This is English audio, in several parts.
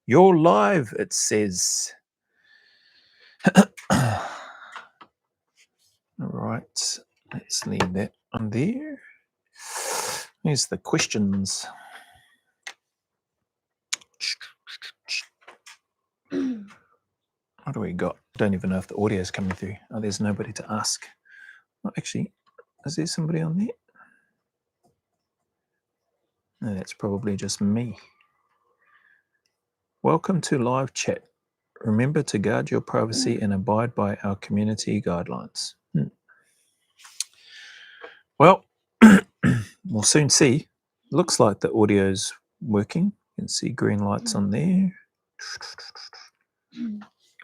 You're live, it says. All right, let's leave that on there. Here's the questions. What do we got? Don't even know if the audio is coming through. Oh, there's nobody to ask. Oh, actually, is there somebody on there? No, that's probably just me. Welcome to live chat. Remember to guard your privacy and abide by our community guidelines. Well, we'll soon see. Looks like the audio's working. You can see green lights on there.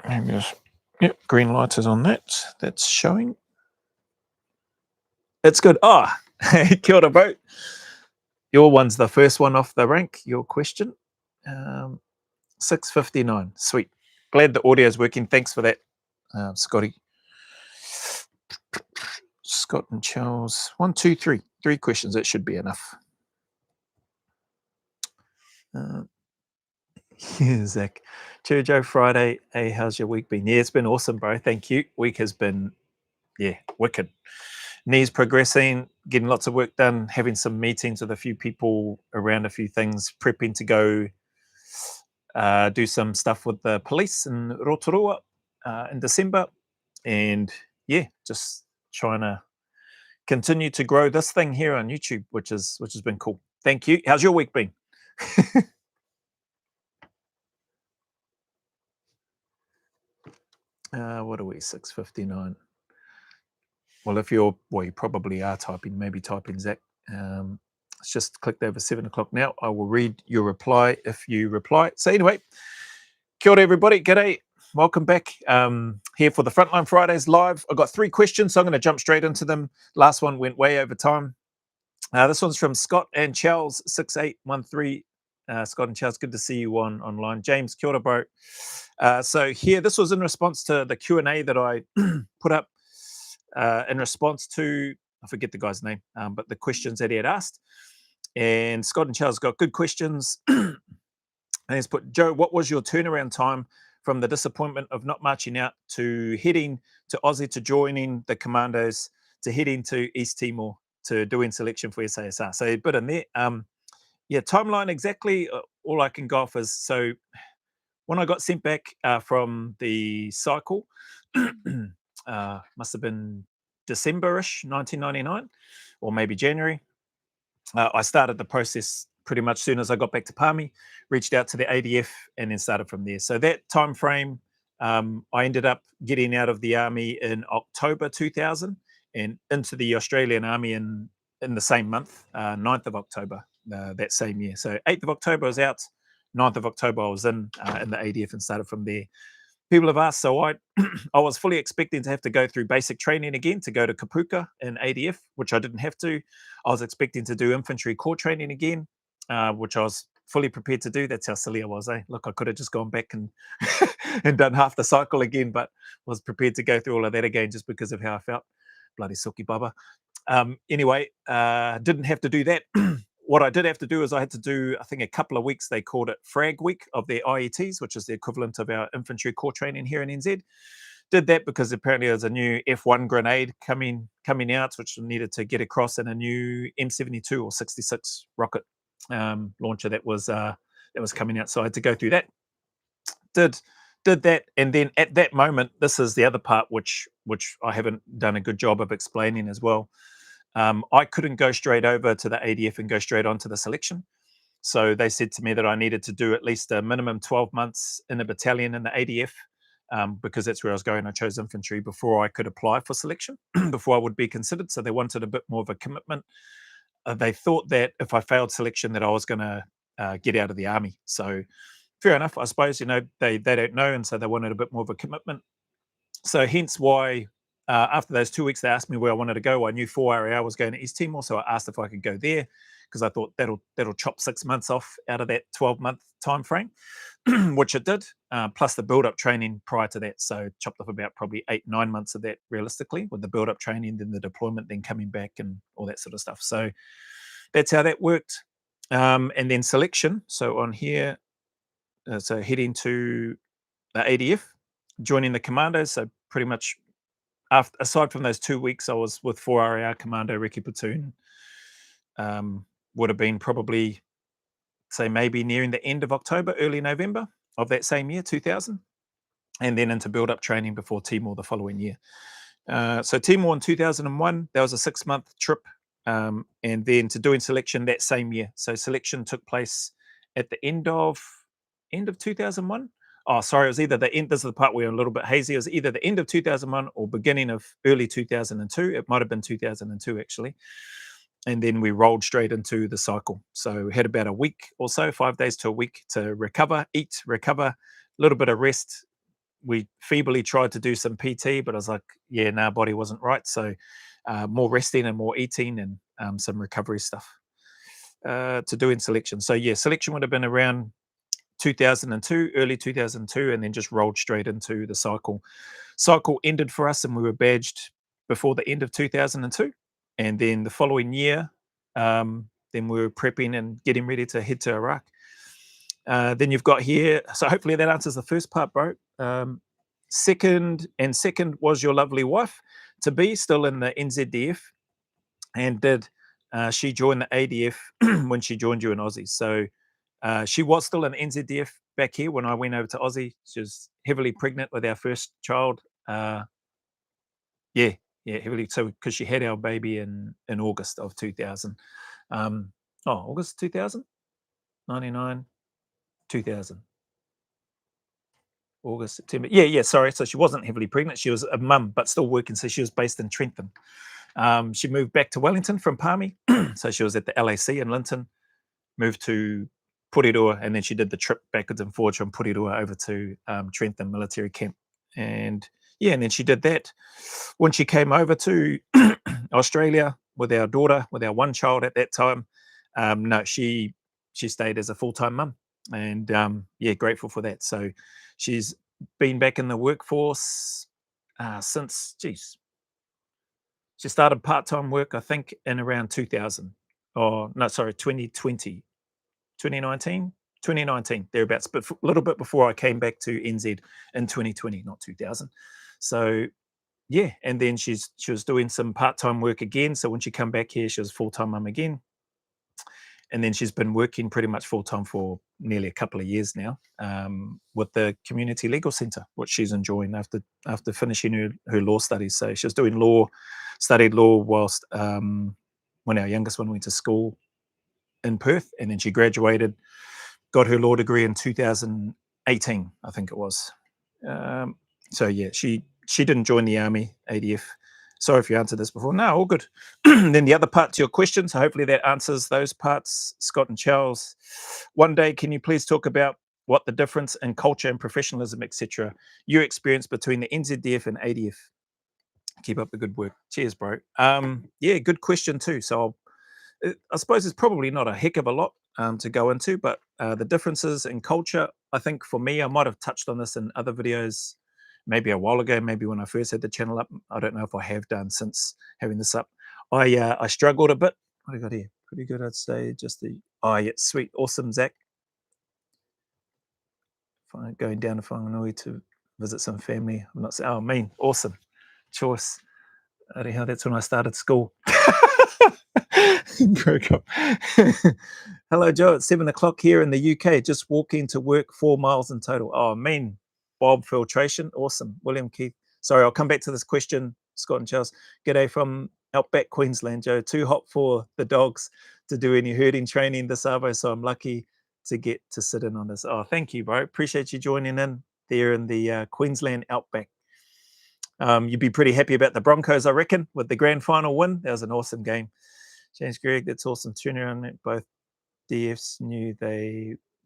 Maybe just, yep, green light is on that. That's showing. It's good. Ah, oh, kia ora, bro. Your one's the first one off the rank. Your question. 6:59. Sweet. Glad the audio is working. Thanks for that, Scotty. Scott and Charles. 1, 2, 3. 3 questions. That should be enough. Yeah, Zach. Cheerio, Joe. Friday. Hey, how's your week been? Yeah, it's been awesome, bro. Thank you. Week has been, wicked. Knees progressing, getting lots of work done, having some meetings with a few people around a few things, prepping to go do some stuff with the police in Rotorua in December. And just trying to continue to grow this thing here on YouTube, which has been cool. Thank you. How's your week been? What are we? 6:59. Well, you probably are typing. Maybe typing, Zach. It's just clicked over 7 o'clock now. I will read your reply if you reply. So anyway, kia ora, everybody. G'day. Welcome back here for the Frontline Fridays live. I've got 3 questions, so I'm going to jump straight into them. Last one went way over time. This one's from Scott and Charles 6813. Scott and Charles, good to see you online. James, kia ora, bro. So here, this was in response to the Q&A that I put up in response to, I forget the guy's name, but the questions that he had asked. And Scott and Charles got good questions. And he's put, Joe, what was your turnaround time from the disappointment of not marching out to heading to Aussie, to joining the Commandos, to heading to East Timor, to doing selection for SASR? So a bit in there. Timeline exactly. All I can go off is, so when I got sent back from the cycle, must have been December-ish, 1999, or maybe January. I started the process pretty much soon as I got back to Palmy, reached out to the ADF, and then started from there. So that time frame, I ended up getting out of the army in October 2000 and into the Australian Army in the same month, 9th of October that same year. So 8th of October I was out, 9th of October I was in the ADF and started from there. People have asked, so I was fully expecting to have to go through basic training again to go to Kapuka in ADF, which I didn't have to. I was expecting to do infantry corps training again, which I was fully prepared to do. That's how silly I was, eh? Look, I could have just gone back and and done half the cycle again, but was prepared to go through all of that again just because of how I felt. Bloody Silky Bubba. Anyway, didn't have to do that. What I did have to do is I had to do, I think, a couple of weeks. They called it Frag Week of their IETs, which is the equivalent of our infantry corps training here in NZ. Did that because apparently there's a new F1 grenade coming out, which needed to get across, and a new M72 or 66 rocket launcher that was coming out. So I had to go through that. Did that, and then at that moment, this is the other part which I haven't done a good job of explaining as well. I couldn't go straight over to the ADF and go straight onto the selection. So they said to me that I needed to do at least a minimum 12 months in a battalion in the ADF, because that's where I was going. I chose infantry before I could apply for selection, before I would be considered. So they wanted a bit more of a commitment. They thought that if I failed selection that I was going to get out of the army. So fair enough, I suppose. They don't know, and so they wanted a bit more of a commitment. So hence why after those 2 weeks, they asked me where I wanted to go. I knew 4RAR was going to East Timor, so I asked if I could go there because I thought that'll chop 6 months off out of that 12-month time frame, which it did, plus the build-up training prior to that. So chopped off about probably 8-9 months of that realistically, with the build-up training, then the deployment, then coming back and all that sort of stuff. So that's how that worked. And then selection. So on here, so heading to the ADF, joining the commandos. So pretty much aside from those 2 weeks, I was with 4RAR Commando Recce Platoon. Would have been probably, say, maybe nearing the end of October, early November of that same year, 2000, and then into build-up training before Timor the following year. So Timor in 2001, that was a 6-month trip, and then to doing selection that same year. So selection took place at the end of 2001. Oh, sorry, it was either the end. This is the part where I'm a little bit hazy. It was either the end of 2001 or beginning of early 2002. It might have been 2002 actually. And then we rolled straight into the cycle. So we had about a week or so, 5 days to a week to recover, eat, recover, a little bit of rest. We feebly tried to do some PT, but I was like, yeah, no, body wasn't right. So more resting and more eating and some recovery stuff to do in selection. So yeah, selection would have been around 2002, early 2002, and then just rolled straight into the cycle. Cycle ended for us and we were badged before the end of 2002. And then the following year, then we were prepping and getting ready to head to Iraq. Then you've got here, so hopefully that answers the first part, bro. Second was your lovely wife to be still in the NZDF, and did she joined the ADF when she joined you in Aussie? So she was still in NZDF back here when I went over to Aussie. She was heavily pregnant with our first child. Yeah, heavily. So because she had our baby in August of 2000. August 2000, 99, 2000. August, September. Yeah, sorry. So she wasn't heavily pregnant. She was a mum, but still working. So she was based in Trentham. She moved back to Wellington from Palmy. So she was at the LAC in Linton, moved to Porirua, and then she did the trip backwards and forwards from Porirua over to Trentham military camp. And yeah, and then she did that. When she came over to Australia with our daughter, with our one child at that time, no, she stayed as a full-time mum, and yeah, grateful for that. So she's been back in the workforce since, geez, she started part-time work, I think, in around 2000. Oh, no, sorry, 2020, 2019, 2019, thereabouts, but a little bit before I came back to NZ in 2020, not 2000. So yeah, and then she was doing some part-time work again. So when she come back here, she was full-time mum again. And then she's been working pretty much full-time for nearly a couple of years now, with the Community Legal Centre, which she's enjoying after finishing her law studies. So she was doing law, studied law whilst when our youngest one went to school in Perth, and then she graduated, got her law degree in 2018, I think it was. So yeah, she didn't join the army, ADF. Sorry if you answered this before. No, all good. Then the other part to your question, so hopefully that answers those parts. Scott and Charles, one day, can you please talk about what the difference in culture and professionalism, etc., you experience between the NZDF and ADF? Keep up the good work. Cheers, bro. Yeah, good question too. So I suppose it's probably not a heck of a lot to go into, but the differences in culture, I think for me, I might have touched on this in other videos, maybe a while ago, maybe when I first had the channel up. I don't know if I have done since having this up. I struggled a bit. What do I got here? Pretty good, I'd say. Just the yeah, sweet, awesome, Zach. Going down to Whanganui to visit some family. I'm not saying, oh, mean, awesome choice. Anyhow, that's when I started school. Hello, Joe. It's 7 o'clock here in the UK. Just walking to work, 4 miles in total. Oh, mean. Bob Filtration. Awesome. William Keith. Sorry, I'll come back to this question, Scott and Charles. G'day from Outback, Queensland, Joe. Too hot for the dogs to do any herding training this Arvo, so I'm lucky to get to sit in on this. Oh, thank you, bro. Appreciate you joining in there in the Queensland Outback. You'd be pretty happy about the Broncos, I reckon, with the grand final win. That was an awesome game. James Greg, that's awesome. Turnaround. Both DFs knew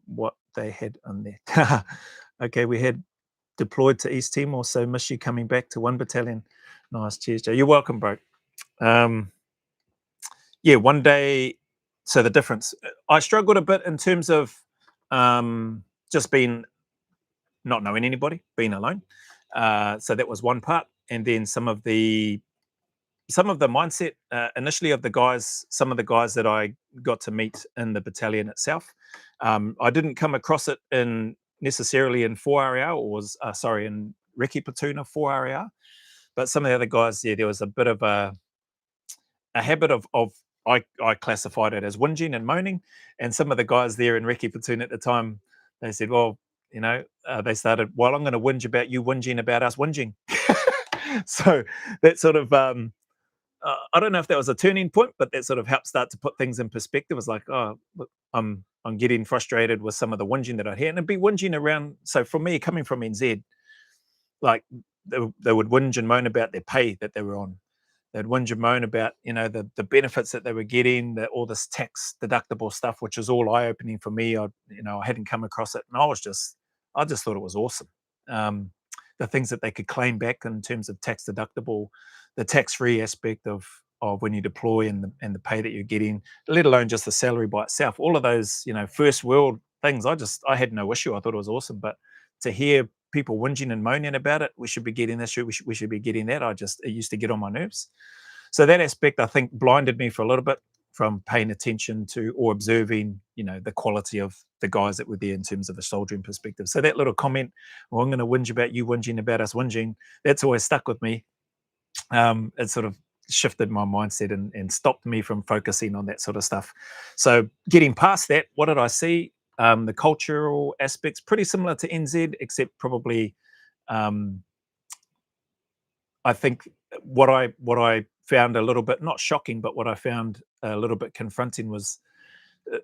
what they had on there. Okay, we had deployed to East Timor, so miss you coming back to 1 battalion. Nice, cheers, Joe. You're welcome, bro. Yeah, one day. So the difference, I struggled a bit in terms of just being not knowing anybody, being alone. So that was one part, and then some of the some of the mindset initially of the guys, some of the guys that I got to meet in the battalion itself. I didn't come across it in necessarily in 4RAR or was sorry in Recce platoon of 4RAR, but some of the other guys, yeah, there was a bit of a habit of I classified it as whinging and moaning, and some of the guys there in Recce platoon at the time, they said, well, they started, well, I'm going to whinge about you whinging about us whinging. So that sort of I don't know if that was a turning point, but that sort of helped start to put things in perspective. It was like, oh, look, I'm getting frustrated with some of the whinging that I'd hear, and it'd be whinging around. So for me, coming from NZ, like they would whinge and moan about their pay that they were on. They'd whinge and moan about the benefits that they were getting, all this tax deductible stuff, which is all eye opening for me. I hadn't come across it, and I just thought it was awesome. Um, the things that they could claim back in terms of tax deductible, the tax free aspect of when you deploy and the pay that you're getting, let alone just the salary by itself. All of those first world things, I had no issue. I thought it was awesome, but to hear people whinging and moaning about it, we should be getting this, we should be getting that. It used to get on my nerves. So that aspect, I think, blinded me for a little bit from paying attention to or observing, the quality of the guys that were there in terms of a soldiering perspective. So that little comment, well, I'm going to whinge about you whinging about us whinging, that's always stuck with me. It sort of shifted my mindset and stopped me from focusing on that sort of stuff. So getting past that, what did I see? The cultural aspects pretty similar to NZ, except probably um, I think what I found a little bit not shocking, but what I found a little bit confronting was uh,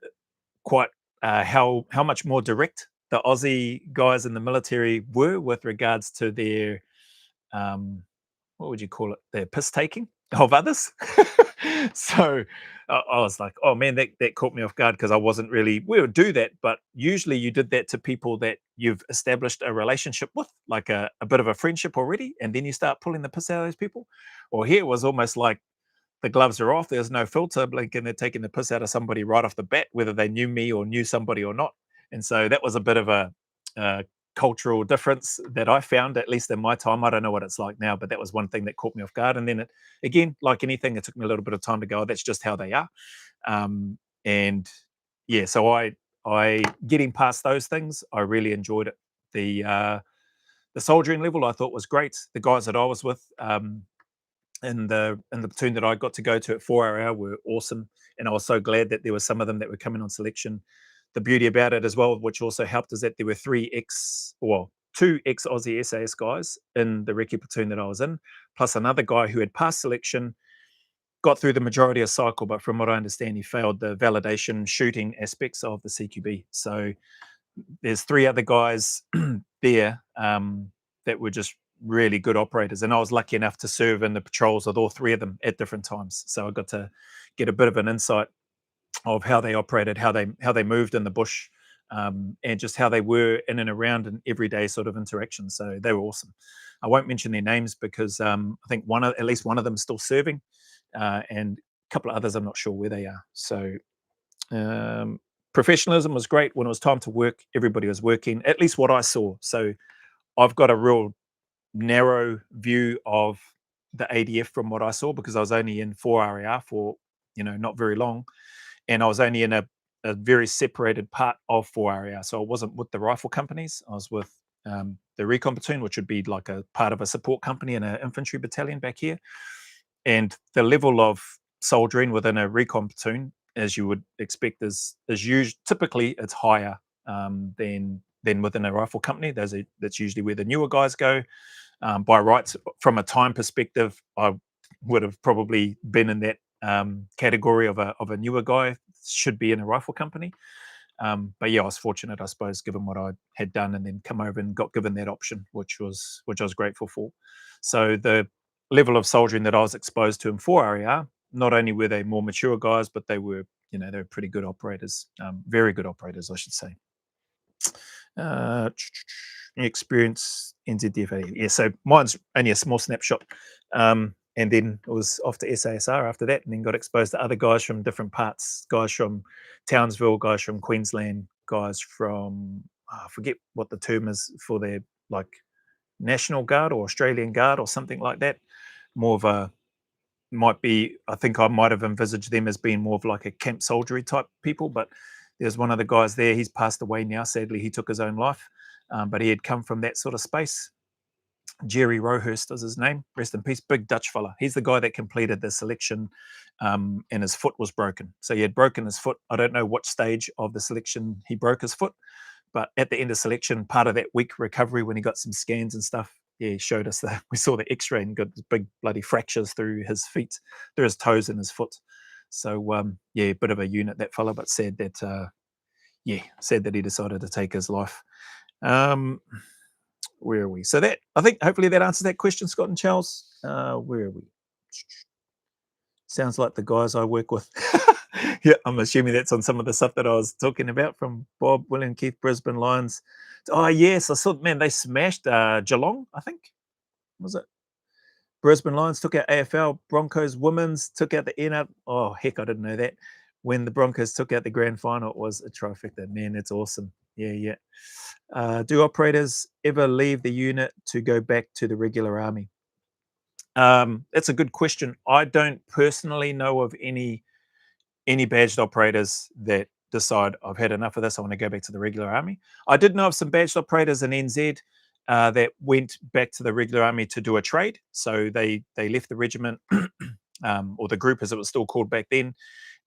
quite how much more direct the Aussie guys in the military were with regards to their um, what would you call it? Their piss taking of others. So I was like, oh man, that caught me off guard because I wasn't really, we would do that, but usually you did that to people that you've established a relationship with, like a bit of a friendship already, and then you start pulling the piss out of those people. Or here it was almost like the gloves are off, there's no filter, blink, and they're taking the piss out of somebody right off the bat, whether they knew me or knew somebody or not. And so that was a bit of a cultural difference that I found, at least in my time. I don't know what it's like now, but that was one thing that caught me off guard. And then again, like anything, it took me a little bit of time to go, oh, that's just how they are. And yeah, so I getting past those things, I really enjoyed it. The soldiering level I thought was great. The guys that I was with, in the platoon that I got to go to at 4RR were awesome, and I was so glad that there were some of them that were coming on selection. The beauty about it as well, which also helped, is that there were two ex Aussie SAS guys in the recce platoon that I was in, plus another guy who had passed selection, got through the majority of cycle, but from what I understand, he failed the validation shooting aspects of the CQB. So there's three other guys there that were just really good operators, and I was lucky enough to serve in the patrols with all three of them at different times. So I got to get a bit of an insight of how they operated, how they moved in the bush, and just how they were in and around an everyday sort of interaction. So they were awesome. I won't mention their names because I think at least one of them is still serving, and a couple of others I'm not sure where they are. So um, professionalism was great. When it was time to work, everybody was working. At least what I saw. So I've got a real narrow view of the ADF from what I saw because I was only in 4RAR for not very long, and I was only in a very separated part of 4RAR. So I wasn't with the rifle companies. I was with the recon platoon, which would be like a part of a support company and an infantry battalion back here. And the level of soldiering within a recon platoon, as you would expect, is typically it's higher than within a rifle company. That's usually where the newer guys go. By rights, from a time perspective, I would have probably been in that category of a newer guy. Should be in a rifle company. But yeah, I was fortunate, I suppose, given what I had done, and then come over and got given that option, which I was grateful for. So the level of soldiering that I was exposed to in 4RAR, not only were they more mature guys, but they were pretty good operators, very good operators, I should say. Uh, Experience NZDFA. Yeah, so mine's only a small snapshot. And then it was off to SASR after that, and then got exposed to other guys from different parts, guys from Townsville, guys from Queensland, guys from, I forget what the term is for their like National Guard or Australian Guard or something like that. More of a might be, I think I might have envisaged them as being more of like a camp soldiery type people, but there's one of the guys there, he's passed away now. Sadly, he took his own life, but he had come from that sort of space. Jerry Rohurst is his name. Rest in peace. Big Dutch fella. He's the guy that completed the selection, and his foot was broken. So he had broken his foot. I don't know what stage of the selection he broke his foot, but at the end of selection, part of that week recovery, when he got some scans and stuff, yeah, he showed us that we saw the X-ray and got big bloody fractures through his feet, through his toes and his foot. So yeah, a bit of a unit, that fella, but sad that yeah, sad that he decided to take his life. Um, where are we? So that, I think hopefully that answers that question, Scott and Charles. Where are we? Sounds like the guys I work with. Yeah, I'm assuming that's on some of the stuff that I was talking about from Bob, William Keith, Brisbane Lions. Oh yes, I saw, man, they smashed Geelong, I think. Was it? Brisbane Lions took out AFL, Broncos women's took out the NR. Oh heck, I didn't know that. When the Broncos took out the grand final, it was a trifecta. Man, it's awesome. Yeah, yeah. Do operators ever leave the unit to go back to the regular army? That's a good question. I don't personally know of any badged operators that decide I've had enough of this, I want to go back to the regular army. I did know of some badged operators in NZ that went back to the regular army to do a trade. So they left the regiment, or the group as it was still called back then.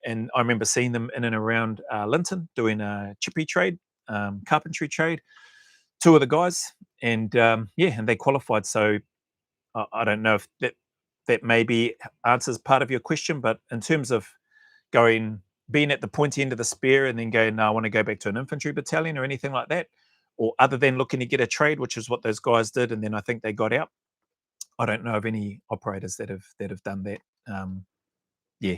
And I remember seeing them in and around Linton doing a chippy trade, carpentry trade. Two of the guys, and yeah, and they qualified. So I don't know if that maybe answers part of your question, but in terms of being at the pointy end of the spear and then going, no, I want to go back to an infantry battalion or anything like that, or other than looking to get a trade, which is what those guys did, and then I think they got out. I don't know of any operators that have done that. Yeah.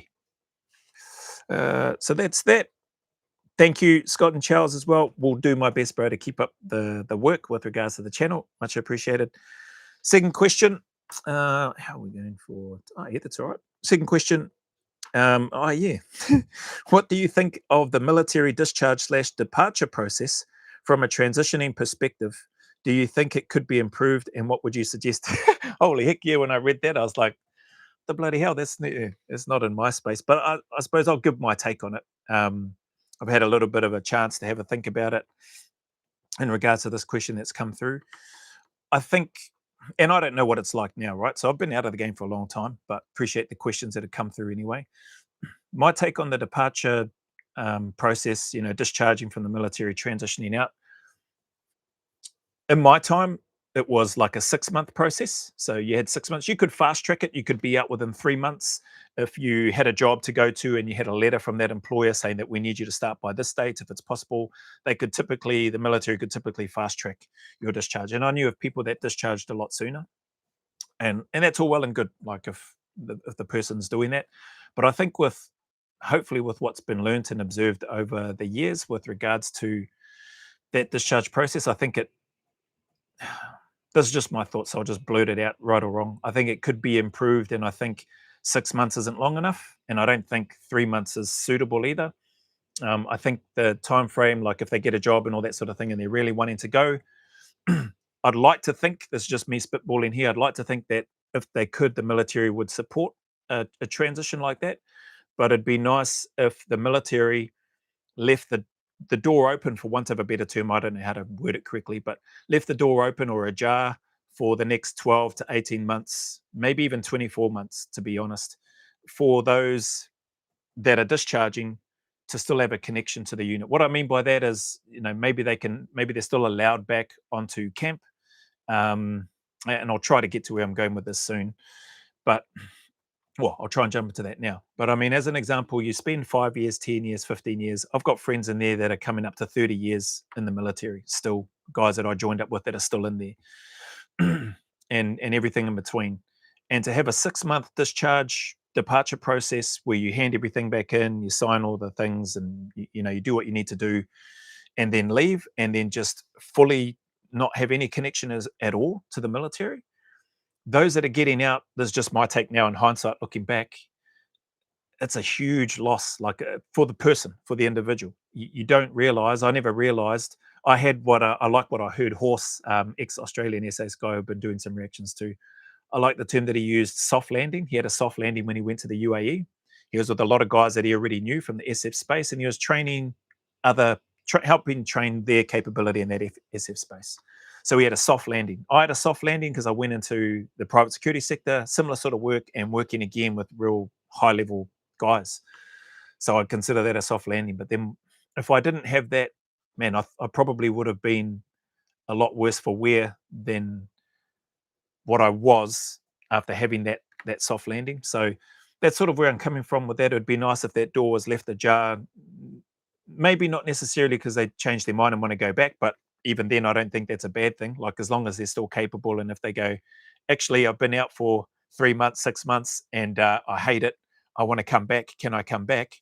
So that's that. Thank you, Scott and Charles, as well. We'll do my best, bro, to keep up the work with regards to the channel. Much appreciated. Second question. How are we going for? Oh, yeah, that's all right. Second question. Oh, yeah. What do you think of the military discharge/departure process from a transitioning perspective? Do you think it could be improved, and what would you suggest? Holy heck, yeah, when I read that, I was like, the bloody hell, it's not in my space. But I suppose I'll give my take on it. I've had a little bit of a chance to have a think about it in regards to this question that's come through. I think, and I don't know what it's like now, right? So I've been out of the game for a long time, but appreciate the questions that have come through anyway. My take on the departure process, discharging from the military, transitioning out. In my time, it was like a 6-month process. So you had 6 months. You could fast track it. You could be out within 3 months if you had a job to go to and you had a letter from that employer saying that we need you to start by this date. If it's possible, the military could typically fast track your discharge. And I knew of people that discharged a lot sooner, and that's all well and good. Like if the person's doing that, but I think hopefully with what's been learnt and observed over the years with regards to that discharge process, I think this is just my thoughts, so I'll just blurt it out, right or wrong. I think it could be improved, and I think 6 months isn't long enough, and I don't think 3 months is suitable either. I think the time frame, like if they get a job and all that sort of thing, and they're really wanting to go, I'd like to think, this is just me spitballing here, I'd like to think that if they could, the military would support a transition like that. But it'd be nice if the military left the door open, for want of a better term. I don't know how to word it correctly, but left the door open or ajar for the next 12 to 18 months, maybe even 24 months, to be honest, for those that are discharging to still have a connection to the unit. What I mean by that is, maybe they're still allowed back onto camp. And I'll try to get to where I'm going with this soon. But well, I'll try and jump into that now. But I mean, as an example, you spend 5 years, 10 years, 15 years. I've got friends in there that are coming up to 30 years in the military, still guys that I joined up with that are still in there, and everything in between. And to have a 6-month discharge departure process where you hand everything back in, you sign all the things, and you do what you need to do, and then leave, and then just fully not have any connection at all to the military. Those that are getting out, this is just my take now in hindsight, looking back, it's a huge loss, like for the person, for the individual. You don't realize, I never realized, I had I like what I heard Horse, ex-Australian SAS guy, I've been doing some reactions to. I like the term that he used, soft landing. He had a soft landing when he went to the UAE. He was with a lot of guys that he already knew from the SF space, and he was training other, helping train their capability in that SF space. So he had a soft landing. I had a soft landing because I went into the private security sector, similar sort of work, and working again with real high level guys. So I'd consider that a soft landing. But then if I didn't have that, man, I probably would have been a lot worse for wear than what I was after having that soft landing. So that's sort of where I'm coming from with that. It'd be nice if that door was left ajar. Maybe not necessarily because they changed their mind and want to go back, but even then, I don't think that's a bad thing. Like as long as they're still capable, and if they go, actually, I've been out for 3 months, 6 months, and I hate it. I want to come back. Can I come back?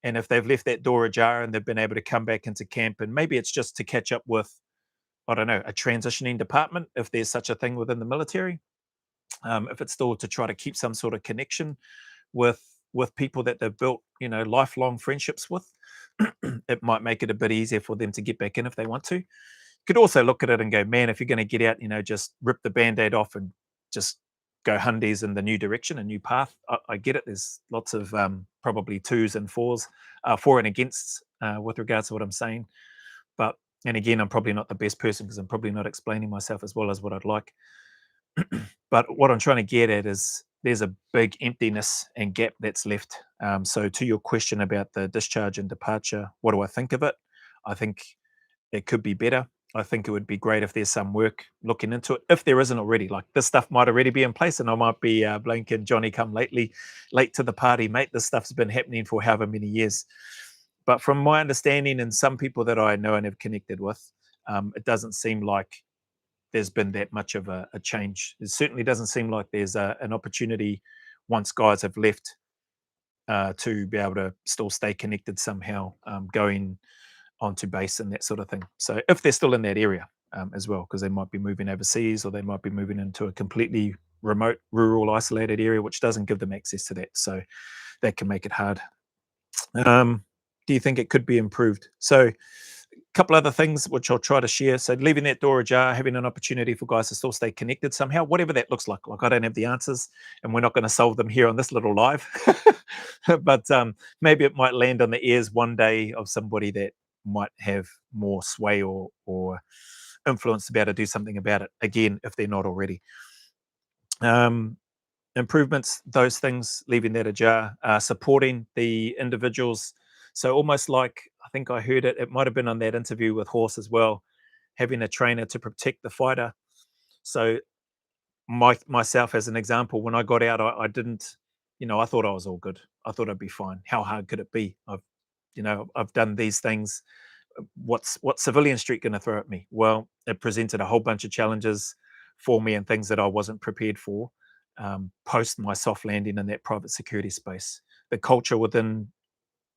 And if they've left that door ajar and they've been able to come back into camp, and maybe it's just to catch up with, I don't know, a transitioning department, if there's such a thing within the military, if it's still to try to keep some sort of connection with people that they've built, lifelong friendships with, it might make it a bit easier for them to get back in if they want to. You could also look at it and go, man, if you're going to get out, just rip the band-aid off and just go hundies in the new direction, a new path. I get it. There's lots of probably twos and fours, for and against, with regards to what I'm saying. But, and again, I'm probably not the best person because I'm probably not explaining myself as well as what I'd like. But what I'm trying to get at is there's a big emptiness and gap that's left. So to your question about the discharge and departure, what do I think of it? I think it could be better. I think it would be great if there's some work looking into it. If there isn't already, like this stuff might already be in place, and I might be blinking Johnny come late to the party, mate. This stuff's been happening for however many years. But from my understanding and some people that I know and have connected with, it doesn't seem like there's been that much of a change. It certainly doesn't seem like there's an opportunity once guys have left, to be able to still stay connected somehow, going onto base and that sort of thing. So if they're still in that area, as well, because they might be moving overseas or they might be moving into a completely remote, rural, isolated area, which doesn't give them access to that. So that can make it hard. Do you think it could be improved? So couple other things which I'll try to share. So leaving that door ajar, having an opportunity for guys to still stay connected somehow, whatever that looks like. Like I don't have the answers, and we're not going to solve them here on this little live. But maybe it might land on the ears one day of somebody that might have more sway or influence to be able to do something about it. Again, if they're not already. Improvements, those things, leaving that ajar, supporting the individuals. So almost like, I think I heard it might have been on that interview with Horse as well, having a trainer to protect the fighter. So myself as an example, when I got out, I didn't, I thought I was all good. I thought I'd be fine. How hard could it be? I've done these things. What's Civilian Street going to throw at me? Well, it presented a whole bunch of challenges for me and things that I wasn't prepared for, post my soft landing in that private security space. The culture within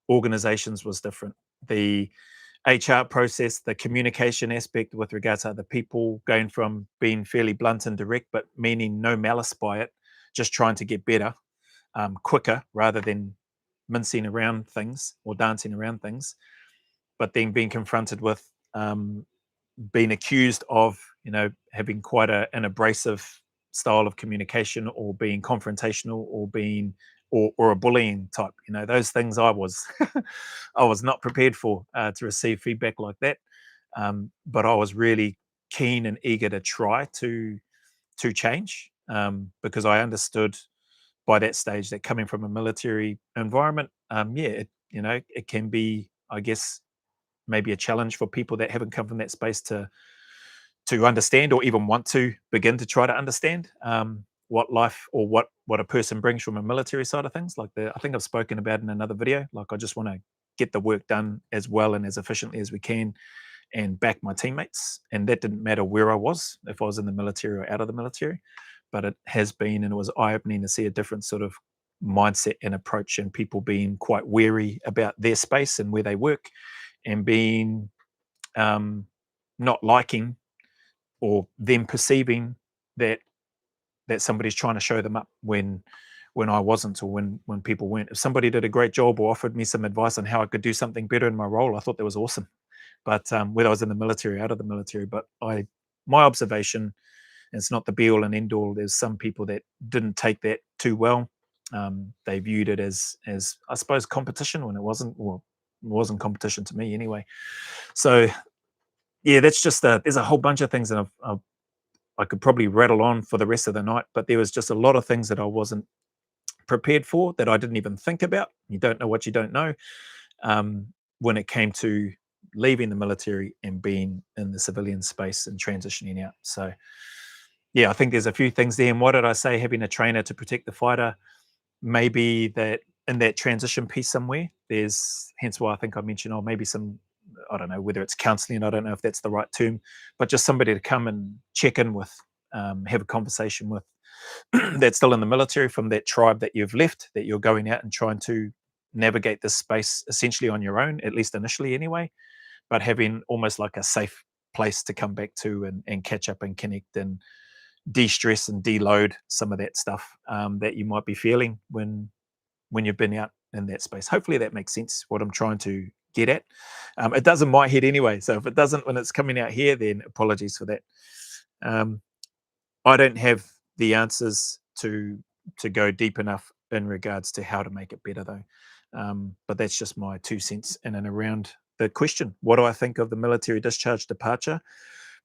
organizations was different. The HR process, the communication aspect with regards to other people, going from being fairly blunt and direct, but meaning no malice by it, just trying to get better, quicker rather than mincing around things or dancing around things, but then being confronted with, being accused of, having quite an abrasive style of communication, or being confrontational, or being or a bullying type. Those things I was I was not prepared for, to receive feedback like that. But I was really keen and eager to try to change, because I understood by that stage that coming from a military environment, it can be, I guess, maybe a challenge for people that haven't come from that space to understand, or even want to begin to try to understand, what life, or what a person brings from a military side of things. Like I think I've spoken about in another video. Like I just want to get the work done as well and as efficiently as we can, and back my teammates. And that didn't matter where I was, if I was in the military or out of the military. But it has been, and it was eye-opening to see a different sort of mindset and approach, and people being quite wary about their space and where they work, and being, not liking, or them perceiving that somebody's trying to show them up when I wasn't, or when people weren't. If somebody did a great job or offered me some advice on how I could do something better in my role, I thought that was awesome. But whether I was in the military or out of the military, but my observation It's not the be all and end all. There's some people that didn't take that too well. They viewed it as I suppose competition when it wasn't. Well, it wasn't competition to me anyway. So yeah, that's just there's a whole bunch of things that I could probably rattle on for the rest of the night, but there was just a lot of things that I wasn't prepared for, that I didn't even think about. You don't know what you don't know, when it came to leaving the military and being in the civilian space and transitioning out. So yeah, I think there's a few things there. And what did I say? Having a trainer to protect the fighter, maybe that in that transition piece somewhere, there's hence why I think I mentioned, oh, maybe some, I don't know whether it's counseling, I don't know if that's the right term, but just somebody to come and check in with, have a conversation with, that's still in the military, from that tribe that you've left, that you're going out and trying to navigate this space essentially on your own, at least initially anyway, but having almost like a safe place to come back to and catch up and connect and de-stress and deload some of that stuff, that you might be feeling when you've been out in that space. Hopefully that makes sense what I'm trying to get at. It does in my head anyway, so if it doesn't when it's coming out here, then apologies for that. I don't have the answers to go deep enough in regards to how to make it better though. But that's just my 2 cents in and around the question. What do I think of the military discharge departure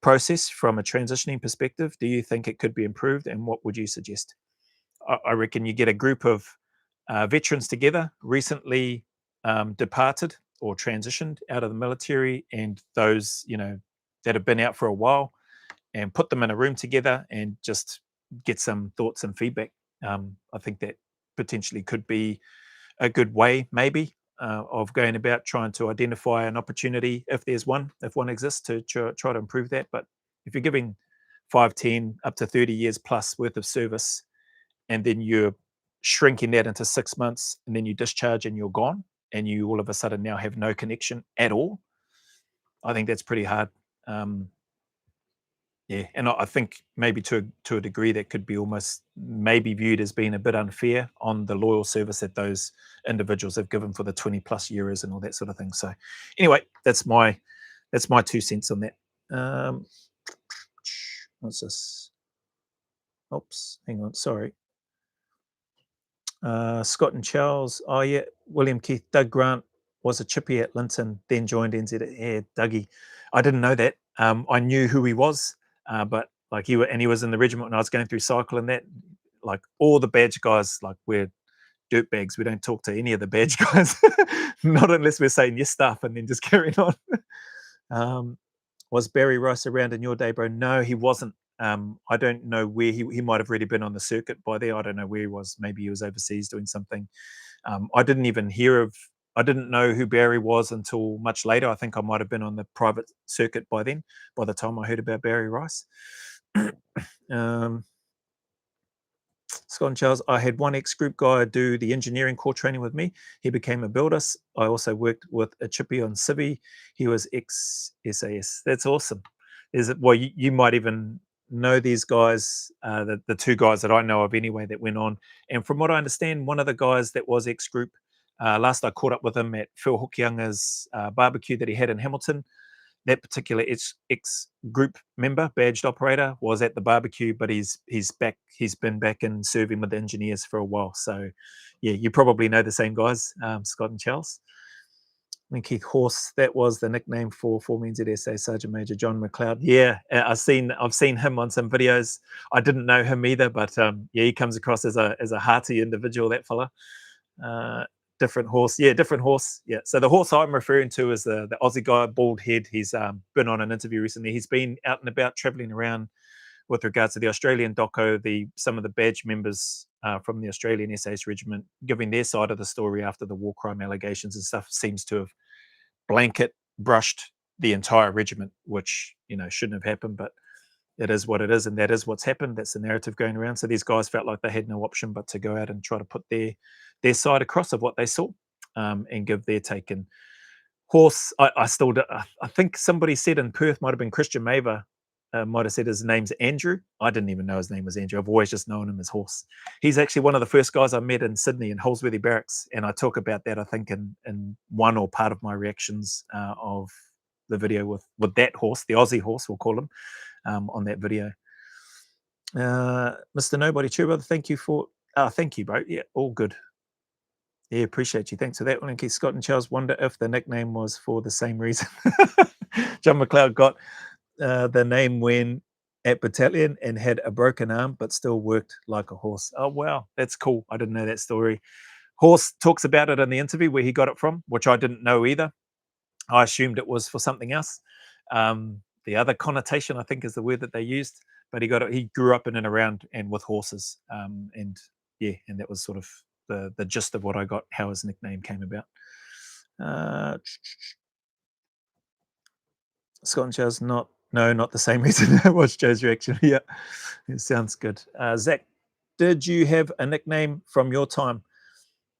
process from a transitioning perspective? Do you think it could be improved, and what would you suggest? I reckon you get a group of veterans together, recently departed or transitioned out of the military, and those that have been out for a while, and put them in a room together and just get some thoughts and feedback. I think that potentially could be a good way, maybe, of going about trying to identify an opportunity, if there's one, if one exists, to try to improve that. But if you're giving 5, 10, up to 30 years plus worth of service, and then you're shrinking that into 6 months, and then you discharge and you're gone, and you all of a sudden now have no connection at all, I think that's pretty hard. Yeah, and I think maybe to a degree that could be almost maybe viewed as being a bit unfair on the loyal service that those individuals have given for the 20 plus years and all that sort of thing. So anyway, that's my 2 cents on that. What's this? Oops, hang on, sorry. Scott and Charles. Oh yeah, William Keith. Doug Grant was a chippy at Linton, then joined NZ. Yeah, Dougie. I didn't know that. I knew who he was, but like he was in the regiment when I was going through cycle and that. Like all the badge guys, like we're dirtbags. We don't talk to any of the badge guys, not unless we're saying yes stuff and then just carrying on. Was Barry Rice around in your day, bro? No, he wasn't. I don't know where he might have already been on the circuit by there. I don't know where he was. Maybe he was overseas doing something. I didn't even I didn't know who Barry was until much later. I think I might have been on the private circuit by then, by the time I heard about Barry Rice. Scott and Charles, I had one ex-group guy do the engineering core training with me. He became a builder. I also worked with a chippy on Civi. He was ex-SAS. That's awesome. Well, you might even know these guys, the two guys that I know of anyway that went on. And from what I understand, one of the guys that was ex-group, last I caught up with him at Phil Hookyounga's barbecue that he had in Hamilton, that particular ex group member, badged operator, was at the barbecue, but he's back. He's been back and serving with the engineers for a while. So, yeah, you probably know the same guys, Scott and Charles. And Keith Horse, that was the nickname for Former NZSA Sergeant Major John McLeod. Yeah, I've seen him on some videos. I didn't know him either, but yeah, he comes across as a hearty individual. That fella. Different horse. Yeah, different horse. Yeah. So the horse I'm referring to is the Aussie guy, bald head. He's been on an interview recently. He's been out and about traveling around with regards to the Australian doco, some of the badge members from the Australian SAS regiment giving their side of the story after the war crime allegations and stuff seems to have blanket brushed the entire regiment, which shouldn't have happened, but it is what it is, and that is what's happened. That's the narrative going around. So these guys felt like they had no option but to go out and try to put their side across of what they saw, and give their take. And Horse, I still do, I think somebody said in Perth, might have been Christian Maver, might have said his name's Andrew. I didn't even know his name was Andrew. I've always just known him as Horse. He's actually one of the first guys I met in Sydney in Holsworthy Barracks, and I talk about that, I think, in one or part of my reactions of the video with that horse, the Aussie horse, we'll call him, on that video. Mr. Nobody True Brother, thank you for. Thank you, bro. Yeah, all good. Yeah, appreciate you. Thanks for that one. In case Scott and Charles wonder if the nickname was for the same reason. John McLeod got the name when at battalion and had a broken arm, but still worked like a horse. Oh, wow. That's cool. I didn't know that story. Horse talks about it in the interview where he got it from, which I didn't know either. I assumed it was for something else. The other connotation, I think, is the word that they used. But he got it. He grew up in and around and with horses, and yeah, and that was sort of the gist of what I got. How his nickname came about. Uh, Scott and Charles, not no, not the same reason. What's Joe's reaction? Yeah, it sounds good. Zach, did you have a nickname from your time?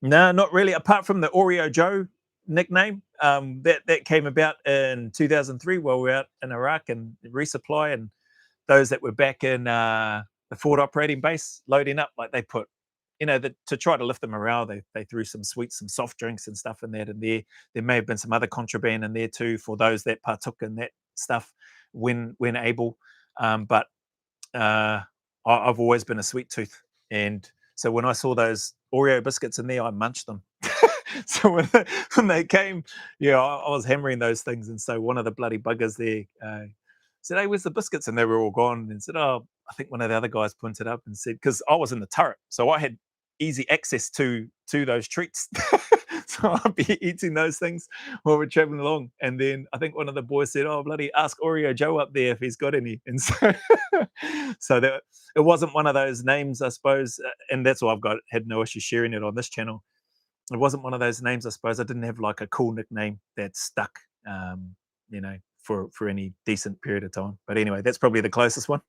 No, not really. Apart from the Oreo Joe nickname, that came about in 2003 while we were out in Iraq and resupply, and those that were back in the forward operating base loading up, like they put, to try to lift the morale, they threw some sweets, some soft drinks and stuff in that. And there may have been some other contraband in there too for those that partook in that stuff when able. But I've always been a sweet tooth, and so when I saw those Oreo biscuits in there, I munched them. So when they came, yeah, I was hammering those things, and so one of the bloody buggers there said, "Hey, where's the biscuits?" And they were all gone. And said, "Oh, I think one of the other guys pointed up and said, because I was in the turret, so I had easy access to those treats." So I'd be eating those things while we're traveling along. And then I think one of the boys said, "Oh, bloody ask Oreo Joe up there if he's got any." And so, so that it wasn't one of those names, I suppose. And that's why I've got had no issue sharing it on this channel. It wasn't one of those names, I suppose. I didn't have like a cool nickname that stuck, for any decent period of time. But anyway, that's probably the closest one.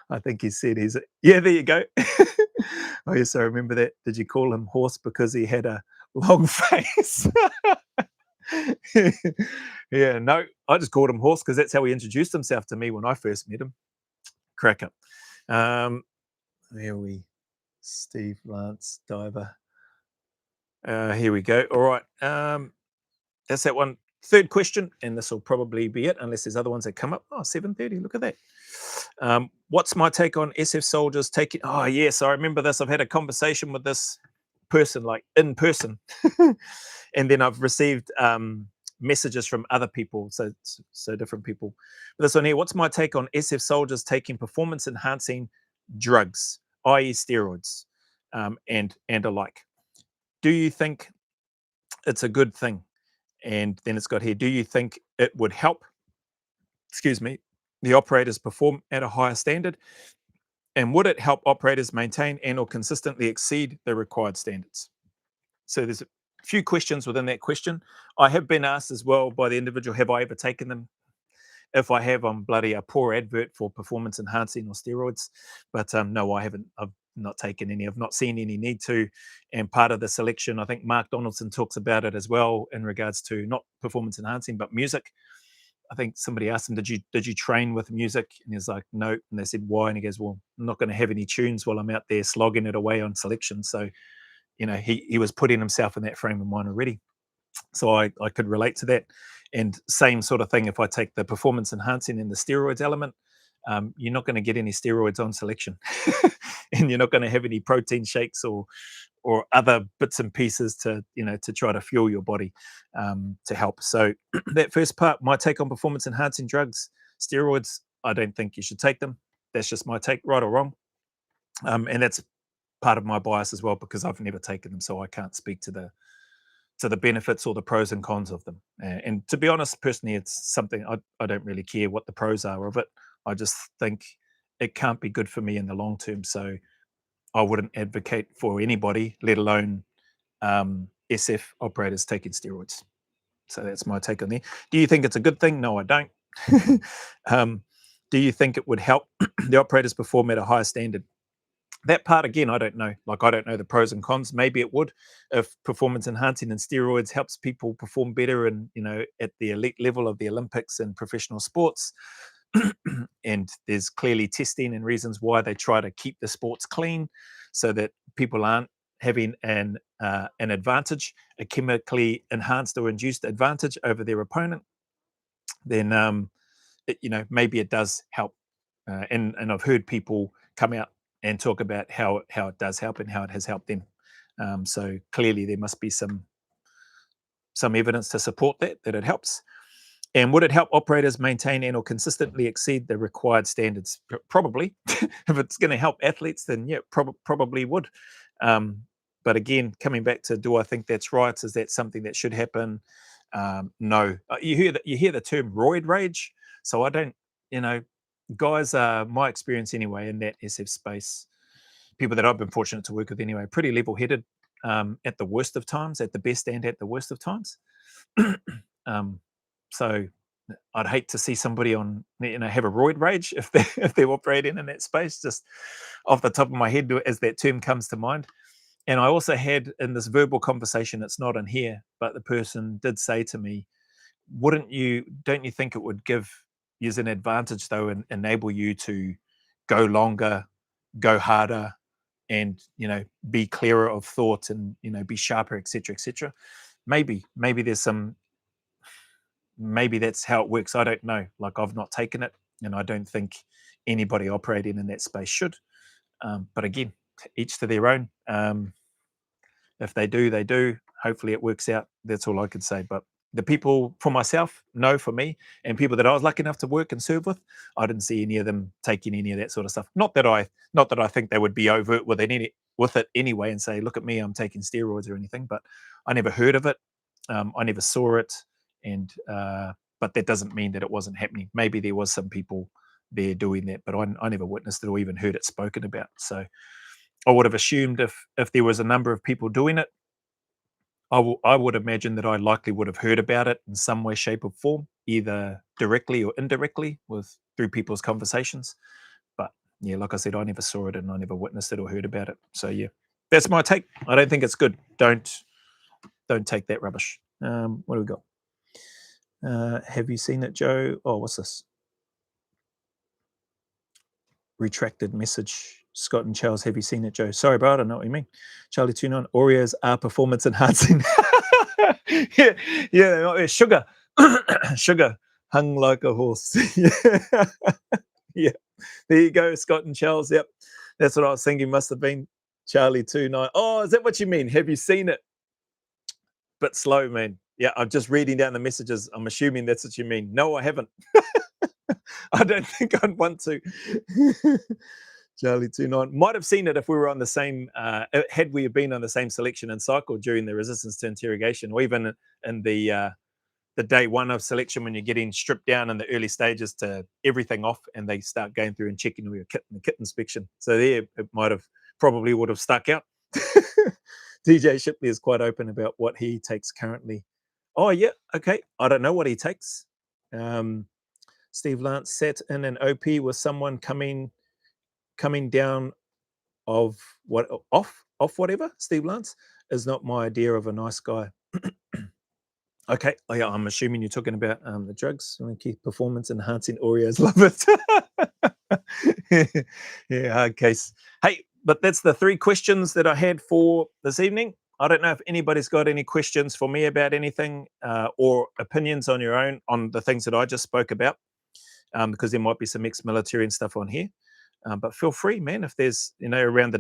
I think he said yeah, there you go. Oh, yes, I remember that. Did you call him Horse because he had a long face? Yeah, no, I just called him Horse because that's how he introduced himself to me when I first met him. Crack up. There we, Steve Lance Diver. Here we go. All right. That's that one. Third question, and this will probably be it, unless there's other ones that come up. Oh, 7:30. Look at that. What's my take on SF soldiers taking? Oh, yes, I remember this. I've had a conversation with this person, like in person, and then I've received messages from other people, so different people. But this one here. What's my take on SF soldiers taking performance enhancing drugs, i.e., steroids, and alike? Do you think it's a good thing? And then it's got here, do you think it would help, excuse me, the operators perform at a higher standard? And would it help operators maintain and or consistently exceed the required standards? So there's a few questions within that question. I have been asked as well by the individual, have I ever taken them? If I have, I'm bloody a poor advert for performance enhancing or steroids. But no, I haven't. I've not taken any. I've not seen any need to. And part of the selection, I think Mark Donaldson talks about it as well in regards to not performance enhancing, but music. I think somebody asked him, "Did you train with music?" And he's like, "No." And they said, "Why?" And he goes, "Well, I'm not going to have any tunes while I'm out there slogging it away on selection." So, he was putting himself in that frame of mind already. So I could relate to that. And same sort of thing if I take the performance enhancing and the steroids element, you're not going to get any steroids on selection, and you're not going to have any protein shakes or other bits and pieces to try to fuel your body to help. So that first part, my take on performance enhancing drugs, steroids, I don't think you should take them. That's just my take, right or wrong. And that's part of my bias as well because I've never taken them, so I can't speak to the benefits or the pros and cons of them. And to be honest, personally, it's something I don't really care what the pros are of it. I just think it can't be good for me in the long term. So I wouldn't advocate for anybody, let alone SF operators taking steroids. So that's my take on there. Do you think it's a good thing? No, I don't. um, do you think it would help the operators perform at a higher standard? That part again, I don't know. Like I don't know the pros and cons. Maybe it would, if performance enhancing and steroids helps people perform better and at the elite level of the Olympics and professional sports. And there's clearly testing and reasons why they try to keep the sports clean, so that people aren't having an advantage, a chemically enhanced or induced advantage over their opponent. Then maybe it does help and I've heard people come out and talk about how it does help and how it has helped them. So clearly there must be some evidence to support that it helps. And would it help operators maintain and or consistently exceed the required standards? Probably. If it's going to help athletes, then yeah, probably would. But again, coming back to, do I think that's right? Is that something that should happen? No. You hear the term roid rage. So I don't, guys, my experience anyway in that SF space, people that I've been fortunate to work with anyway, pretty level-headed at the worst of times, at the best and at the worst of times. So I'd hate to see somebody have a roid rage if they're operating in that space. Just off the top of my head, as that term comes to mind. And I also had in this verbal conversation, it's not in here, but the person did say to me, don't you think it would give you an advantage though, and enable you to go longer, go harder, and be clearer of thought, and be sharper, etc., etc. Maybe there's some, maybe that's how it works. I don't know. Like, I've not taken it, and I don't think anybody operating in that space should. But again, each to their own. If they do, they do. Hopefully it works out. That's all I could say. But the people, for myself, no, for me, and people that I was lucky enough to work and serve with, I didn't see any of them taking any of that sort of stuff. Not that I think they would be overt with it anyway and say, "Look at me, I'm taking steroids," or anything. But I never heard of it. I never saw it, and but that doesn't mean that it wasn't happening. Maybe there was some people there doing that, but I never witnessed it or even heard it spoken about. So I would have assumed if there was a number of people doing it, I would imagine that I likely would have heard about it in some way, shape, or form, either directly or indirectly through people's conversations. But yeah, like I said, I never saw it and I never witnessed it or heard about it. So yeah, that's my take. I don't think it's good. Don't take that rubbish. What do we got? Have you seen it, Joe? Oh, what's this? Retracted message. Scott and Charles, have you seen it, Joe? Sorry, bro, I don't know what you mean. Charlie 29, Oreos are performance enhancing. yeah, sugar. Sugar hung like a horse. Yeah, there you go, Scott and Charles. Yep, that's what I was thinking. Must have been Charlie 29. Oh, is that what you mean? Have you seen it? Bit slow, man. Yeah, I'm just reading down the messages. I'm assuming that's what you mean. No, I haven't. I don't think I'd want to. Charlie 29 might have seen it if we were on the same, had we been on the same selection and cycle during the resistance to interrogation, or even in the day one of selection, when you're getting stripped down in the early stages to everything off, and they start going through and checking all your kit in the kit inspection. So there, it probably would have stuck out. DJ Shipley is quite open about what he takes currently. Oh yeah, okay. I don't know what he takes. Steve Lance sat in an OP with someone coming down off whatever. Steve Lance is not my idea of a nice guy. Okay, oh, yeah, I'm assuming you're talking about the drugs. Keep performance enhancing Oreos. Love it. Yeah, hard case. Hey, but that's the 3 questions that I had for this evening. I don't know if anybody's got any questions for me about anything, or opinions on your own on the things that I just spoke about, because there might be some ex-military and stuff on here. But feel free, man, if there's, around the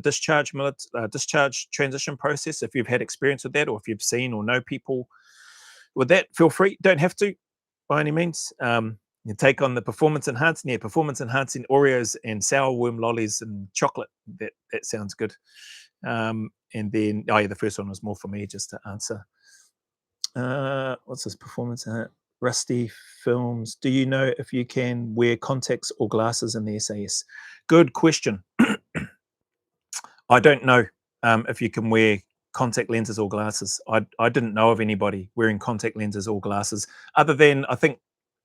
discharge transition process, if you've had experience with that, or if you've seen or know people with that, feel free. Don't have to by any means. You take on the performance enhancing Oreos and sour worm lollies and chocolate. That sounds good. And then, the first one was more for me just to answer. What's this performance? Rusty Films. Do you know if you can wear contacts or glasses in the SAS? Good question. I don't know if you can wear contact lenses or glasses. I didn't know of anybody wearing contact lenses or glasses, other than, I think,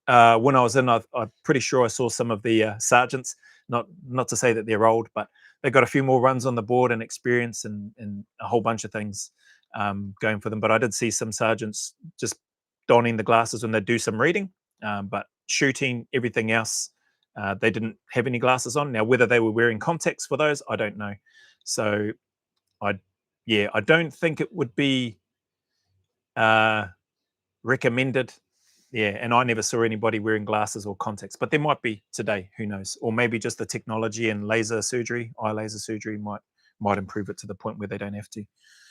when I was in, I'm pretty sure I saw some of the sergeants. Not to say that they're old, but they got a few more runs on the board and experience and a whole bunch of things going for them. But I did see some sergeants just donning the glasses when they do some reading, but shooting, everything else, they didn't have any glasses on. Now, whether they were wearing contacts for those, I don't know. So I don't think it would be recommended Yeah, and I never saw anybody wearing glasses or contacts, but there might be today. Who knows? Or maybe just the technology and laser surgery, eye laser surgery, might improve it to the point where they don't have to.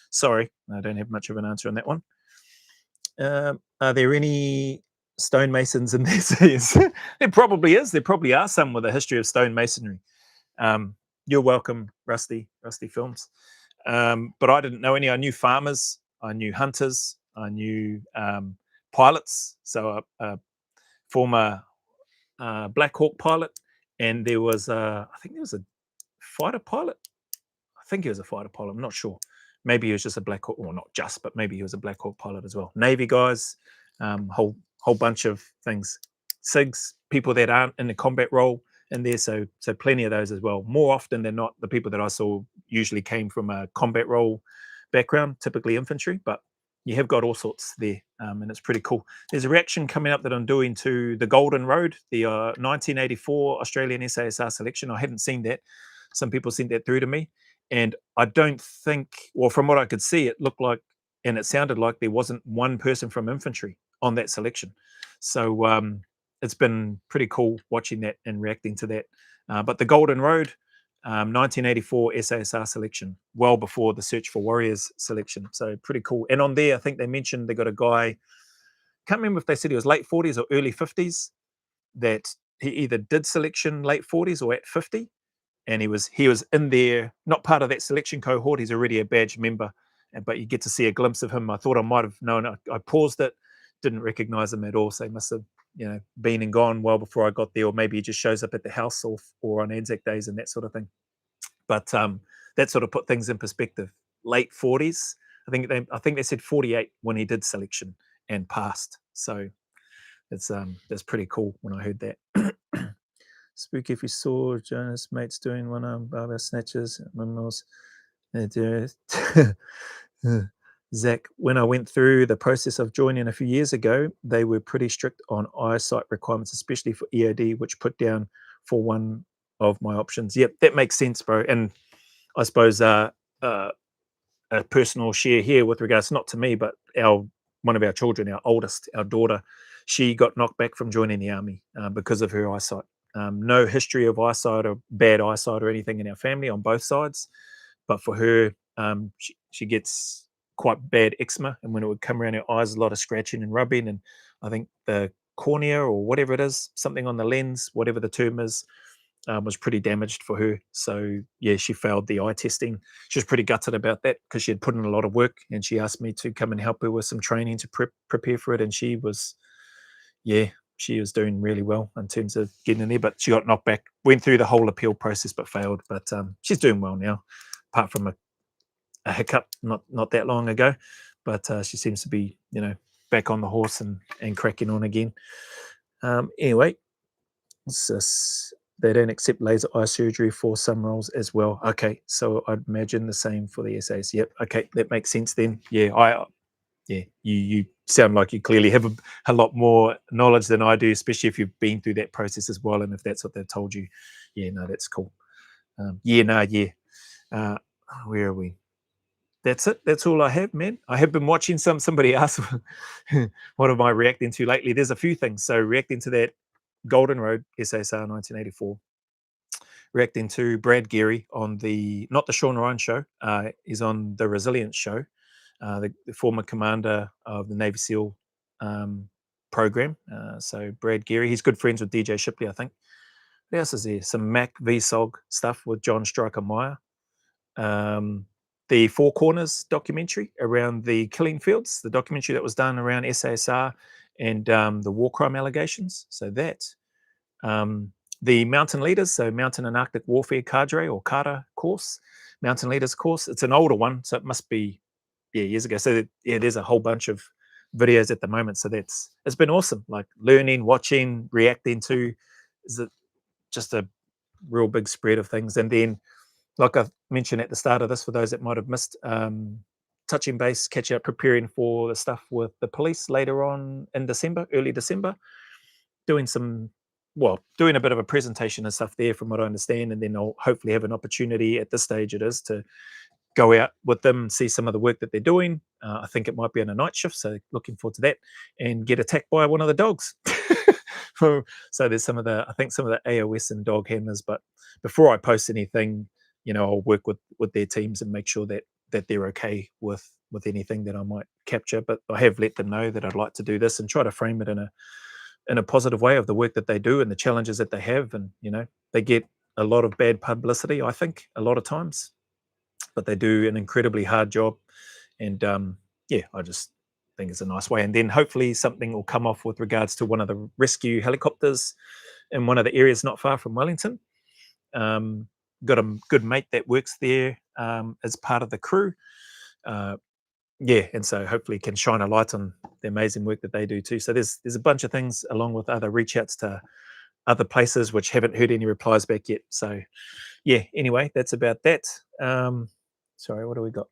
Sorry, I don't have much of an answer on that one. Are there any stonemasons in this? Yes, there probably is. There probably are some with a history of stonemasonry. Um, you're welcome, Rusty Films. But I didn't know any. I knew farmers, I knew hunters, I knew pilots. So a former Black Hawk pilot, and there was I think there was a fighter pilot. I think he was a fighter pilot. I'm not sure. Maybe he was just a Black Hawk, or not just, but maybe he was a Black Hawk pilot as well. Navy guys, whole bunch of things. SIGs, people that aren't in the combat role in there, so plenty of those as well. More often than not, the people that I saw usually came from a combat role background, typically infantry, but you have got all sorts there, and it's pretty cool. There's a reaction coming up that I'm doing to the Golden Road, the 1984 Australian SASR selection. I hadn't seen that. Some people sent that through to me, and I don't think, well, from what I could see, it looked like, and it sounded like there wasn't one person from infantry on that selection. So it's been pretty cool watching that and reacting to that. But the Golden Road, 1984 SASR selection, well before the Search for Warriors selection. So pretty cool. And on there, I think they mentioned they got a guy, can't remember if they said he was late 40s or early 50s, that he either did selection late 40s or at 50. And he was in there, not part of that selection cohort. He's already a badge member, but you get to see a glimpse of him. I thought I might have known. I paused it, didn't recognize him at all. So he must have, been and gone well before I got there, or maybe he just shows up at the house or on Anzac days and that sort of thing. But that sort of put things in perspective. Late 40s, I think they said 48 when he did selection and passed. So that's pretty cool when I heard that. Spooky if we saw Jonas mates doing one arm barbell snatches. Zach, when I went through the process of joining a few years ago, they were pretty strict on eyesight requirements, especially for EOD, which put down for one of my options. Yep, that makes sense, bro. And I suppose a personal share here with regards not to me, but one of our children, our oldest, our daughter, she got knocked back from joining the army because of her eyesight. No history of eyesight or bad eyesight or anything in our family on both sides, but for her, she gets quite bad eczema, and when it would come around her eyes, a lot of scratching and rubbing, and I think the cornea or whatever it is, something on the lens, whatever the term is, was pretty damaged for her. So yeah, she failed the eye testing. She was pretty gutted about that because she had put in a lot of work, and she asked me to come and help her with some training to prepare for it, and she was doing really well in terms of getting in there, but she got knocked back, went through the whole appeal process, but failed. But she's doing well now, apart from a hiccup not that long ago. But she seems to be, back on the horse and cracking on again. Anyway, they don't accept laser eye surgery for some roles as well. Okay, so I'd imagine the same for the SAS. Yep. Okay, that makes sense then. Yeah, you sound like you clearly have a lot more knowledge than I do, especially if you've been through that process as well, and if that's what they've told you. Yeah, no, that's cool. Where are we? That's it. That's all I have, man. I have been watching somebody asked, what am I reacting to lately? There's a few things. So reacting to that Golden Road SSR 1984, reacting to Brad Geary on not the Sean Ryan show, he's on the Resilience show, the former commander of the Navy SEAL program. So Brad Geary, he's good friends with DJ Shipley, I think. What else is there? Some Mac VSOG stuff with John Striker Meyer. The Four Corners documentary around the killing fields, the documentary that was done around SASR and the war crime allegations. So that. The Mountain Leaders, so Mountain and Arctic Warfare Cadre or CADA course, Mountain Leaders course. It's an older one, so it must be years ago. So there's a whole bunch of videos at the moment. So it's been awesome, like learning, watching, reacting to. Is it just a real big spread of things? And then, like I mentioned at the start of this, for those that might have missed, touching base, catch up, preparing for the stuff with the police later on in December, early December, doing a bit of a presentation and stuff there from what I understand, and then I'll hopefully have an opportunity at this stage it is to go out with them, see some of the work that they're doing. I think it might be on a night shift, so looking forward to that, and get attacked by one of the dogs. So there's some of the, I think some of the AOS and dog handlers. But before I post anything, I'll work with their teams and make sure that they're okay with anything that I might capture. But I have let them know that I'd like to do this and try to frame it in a positive way of the work that they do and the challenges that they have. And they get a lot of bad publicity, I think, a lot of times, but they do an incredibly hard job. And yeah, I just think it's a nice way. And then hopefully something will come off with regards to one of the rescue helicopters in one of the areas not far from Wellington. Got a good mate that works there as part of the crew. Yeah, and so hopefully can shine a light on the amazing work that they do too. So there's a bunch of things along with other reach outs to other places which haven't heard any replies back yet. So yeah, anyway, that's about that. Sorry, what do we got?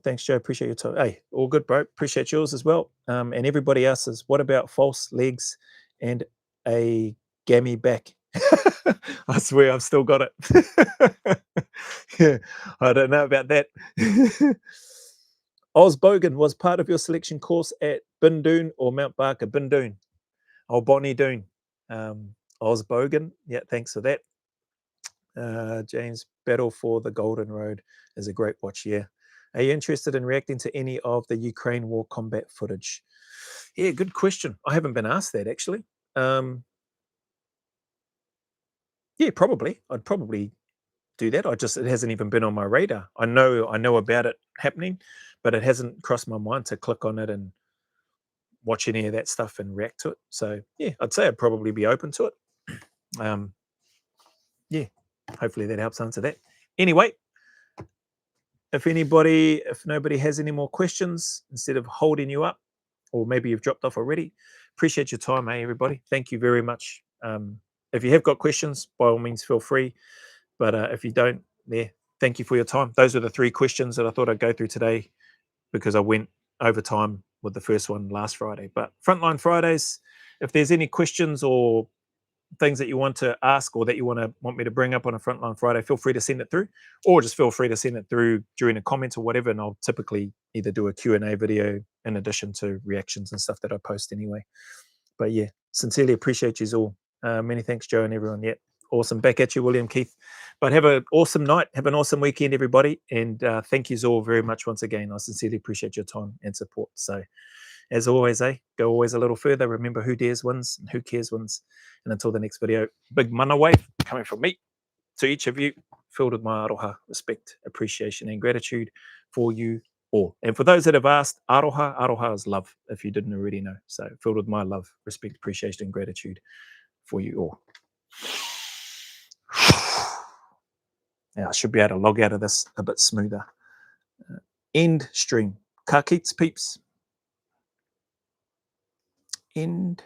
Thanks, Joe. Appreciate your time. Hey, all good, bro. Appreciate yours as well. And everybody else's. What about false legs and a gammy back? I swear I've still got it. Yeah, I don't know about that. Osbogan was part of your selection course at Bindoon or Mount Barker? Bindoon. Oh, Bonnie Doon. Osbogan. Yeah, thanks for that. James, Battle for the Golden Road is a great watch. Yeah. Are you interested in reacting to any of the Ukraine war combat footage? Yeah, good question. I haven't been asked that actually. Yeah, probably. I'd probably do that. It hasn't even been on my radar. I know about it happening, but it hasn't crossed my mind to click on it and watch any of that stuff and react to it. So yeah, I'd say I'd probably be open to it. Yeah, hopefully that helps answer that. Anyway, if nobody has any more questions, instead of holding you up, or maybe you've dropped off already, appreciate your time, everybody. Thank you very much. If you have got questions, by all means, feel free. But if you don't, thank you for your time. Those are the 3 questions that I thought I'd go through today because I went over time with the first one last Friday. But Frontline Fridays, if there's any questions or things that you want to ask or that you want me to bring up on a Frontline Friday, feel free to send it through, or just feel free to send it through during the comments or whatever, and I'll typically either do a Q&A video in addition to reactions and stuff that I post anyway. But yeah, sincerely appreciate you all. Many thanks, Joe, and everyone. Yeah, awesome. Back at you, William, Keith. But have an awesome night. Have an awesome weekend, everybody. And thank you all very much once again. I sincerely appreciate your time and support. So as always, go always a little further. Remember, who dares wins and who cares wins. And until the next video, big mana wave coming from me to each of you, filled with my aroha, respect, appreciation, and gratitude for you all. And for those that have asked, aroha is love, if you didn't already know. So filled with my love, respect, appreciation, and gratitude for you all. Now I should be able to log out of this a bit smoother. End stream. Ka kits, peeps. End